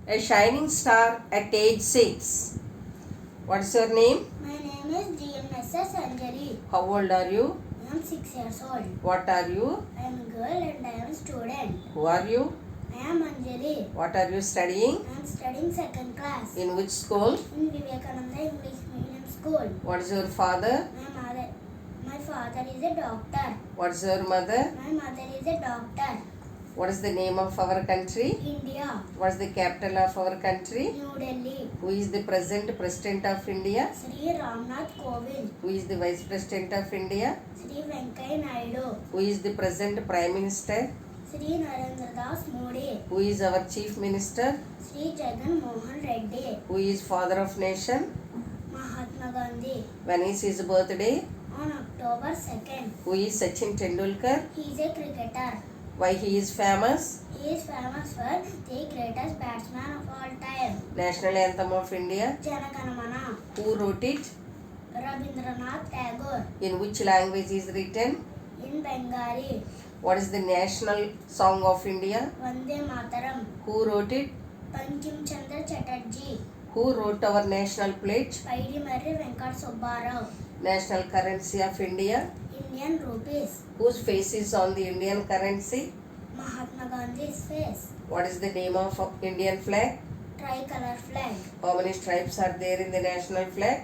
A shining star at age 6. What's your name? My name is GMSS Anjali. How old are you? I am 6 years old. What are you? I am a girl and I am a student. Who are you? I am Anjali. What are you studying? I am studying second class In which school? in Vivekananda English Medium School. What is your father? My father is a doctor. What's your mother? My mother is a doctor. What is the name of our country? India, What's the capital of our country? New Delhi. Who is the present president of India? Sri Ramnath Kovind. Who is the vice president of India? Sri Venkaiah Naidu. Who is the present prime minister? Sri Narendra Das Modi. Who is our chief minister? Sri Jagan Mohan Reddy. Who is father of nation? Mahatma Gandhi. When is his birthday? On October 2nd. Who is Sachin Tendulkar? He is a cricketer. Why he is famous? He is famous for the greatest batsman of all time. National anthem of India. Jana Gana Mana. Who wrote it? Rabindranath Tagore. In which language is written? In Bengali. What is the national song of India? Vande Mataram. Who wrote it? Bankim Chandra Chatterjee. Who wrote our national pledge? Paidi Marri Venkat Subbarao. National currency of India. Indian rupees. Whose face is on the Indian currency? Mahatma Gandhi's face. What is the name of Indian flag? Tricolor flag. How many stripes are there in the national flag?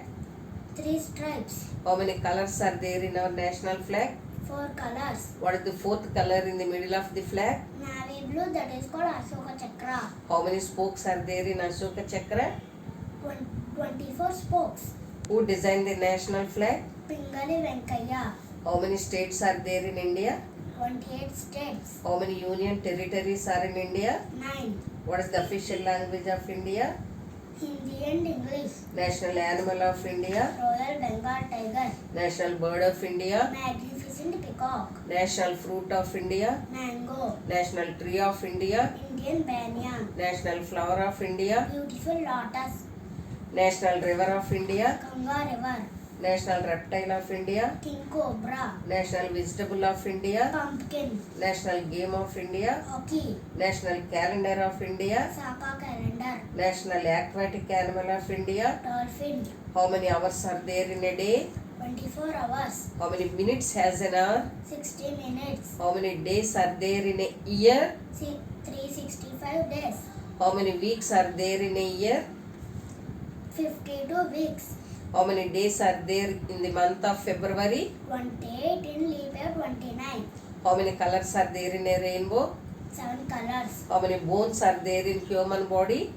3 stripes. How many colors are there in our national flag? 4 colors. What is the fourth color in the middle of the flag? Navy blue, that is called Ashoka Chakra. How many spokes are there in Ashoka Chakra? 24 spokes. Who designed the national flag? Pingali Venkaiah. How many states are there in India? 28 states. How many union territories are in India? 9. What is the official language of India? Hindi and English. National animal of India? Royal Bengal tiger. National bird of India? Magnificent peacock. National fruit of India? Mango. National tree of India? Indian banyan. National flower of India? Beautiful lotus. National river of India? Ganga river. National reptile of India? King cobra. National vegetable of India? Pumpkin. National game of India? Hockey. National calendar of India? Saka calendar. National aquatic animal of India? Dolphin. How many hours are there in a day? 24 hours. How many minutes has an hour? 60 minutes. How many days are there in a year? 365 days. How many weeks are there in a year? 52 weeks. How many days are there in the month of February? 28 in leap year 29. How many colors are there in a rainbow? 7 colors. How many bones are there in human body?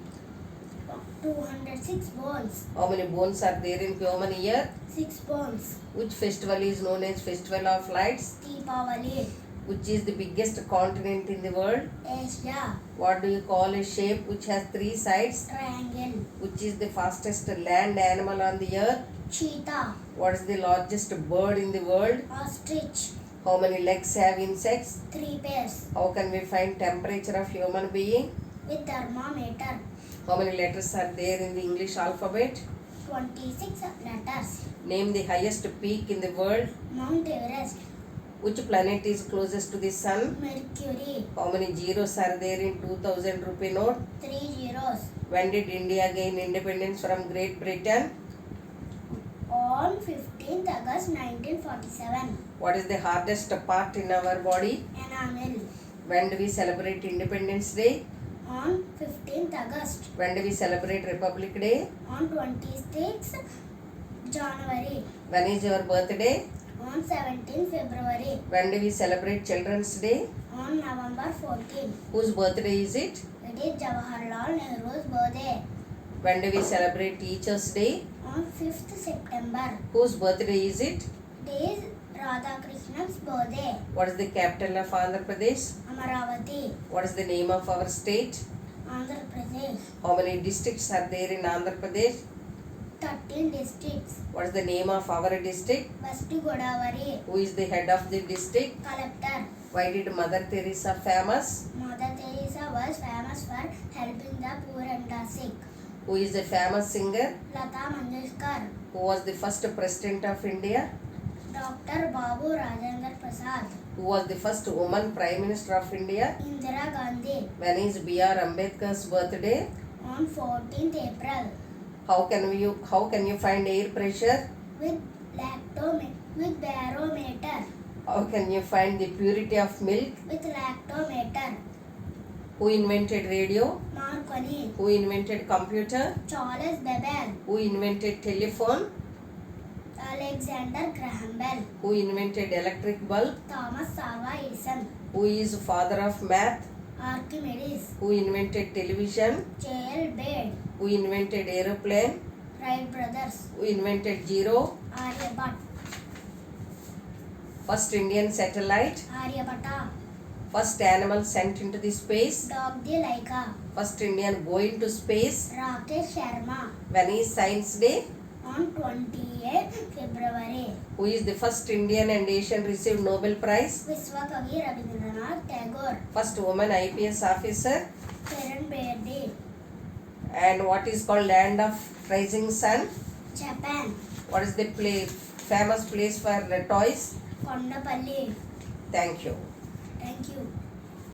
206 bones. How many bones are there in human ear? 6 bones. Which festival is known as Festival of Lights? Deepavali. Which is the biggest continent in the world? Asia. What do you call a shape which has 3 sides? Triangle. Which is the fastest land animal on the earth? Cheetah. What is the largest bird in the world? Ostrich. How many legs have insects? 3 pairs. How can we find temperature of human being? With thermometer. How many letters are there in the English alphabet? 26 letters. Name the highest peak in the world. Mount Everest. Which planet is closest to the sun? Mercury. How many zeros are there in 2000 rupee note? 3 zeros. When did India gain independence from Great Britain? On 15th August 1947. What is the hardest part in our body? Enamel. When do we celebrate Independence Day? On 15th August. When do we celebrate Republic Day? On 26th January. When is your birthday? On 17th February. When do we celebrate Children's Day? On November 14th. Whose birthday is it? It is Jawaharlal Nehru's birthday. When do we celebrate Teachers' Day? On 5th September. Whose birthday is it? It is Radhakrishnan's birthday. What is the capital of Andhra Pradesh? Amaravati. What is the name of our state? Andhra Pradesh. How many districts are there in Andhra Pradesh? 13 districts. What is the name of our district? West Godavari. Who is the head of the district? Collector. Why did Mother Teresa famous? Mother Teresa was famous for helping the poor and the sick. Who is a famous singer? Lata Mangeshkar. Who was the first president of India? Dr. Babu Rajendra Prasad. Who was the first woman prime minister of India? Indira Gandhi. When is B.R. Ambedkar's birthday? on 14th April. How can you find air pressure? With barometer. How can you find the purity of milk? With lactometer. Who invented radio? Marconi. Who invented computer? Charles Babbage. Who invented telephone? Alexander Graham Bell. Who invented electric bulb? Thomas Alva Edison. Who is father of math? Archimedes. Who invented television? J.L. Bade. Who invented aeroplane? Wright brothers. Who invented zero? Aryabhat. First Indian satellite? Aryabhata. First animal sent into the space? Dog de Laika. First Indian going to space? Rakesh Sharma. When is Science Day? On 28 February. Who is the first Indian and Asian received Nobel Prize? Vishwakavi Rabindranath Tagore. First woman IPS officer? Kiran Bedi. And what is called land of rising sun? Japan. What is the famous place for toys? Kondapalli. Thank you. Thank you.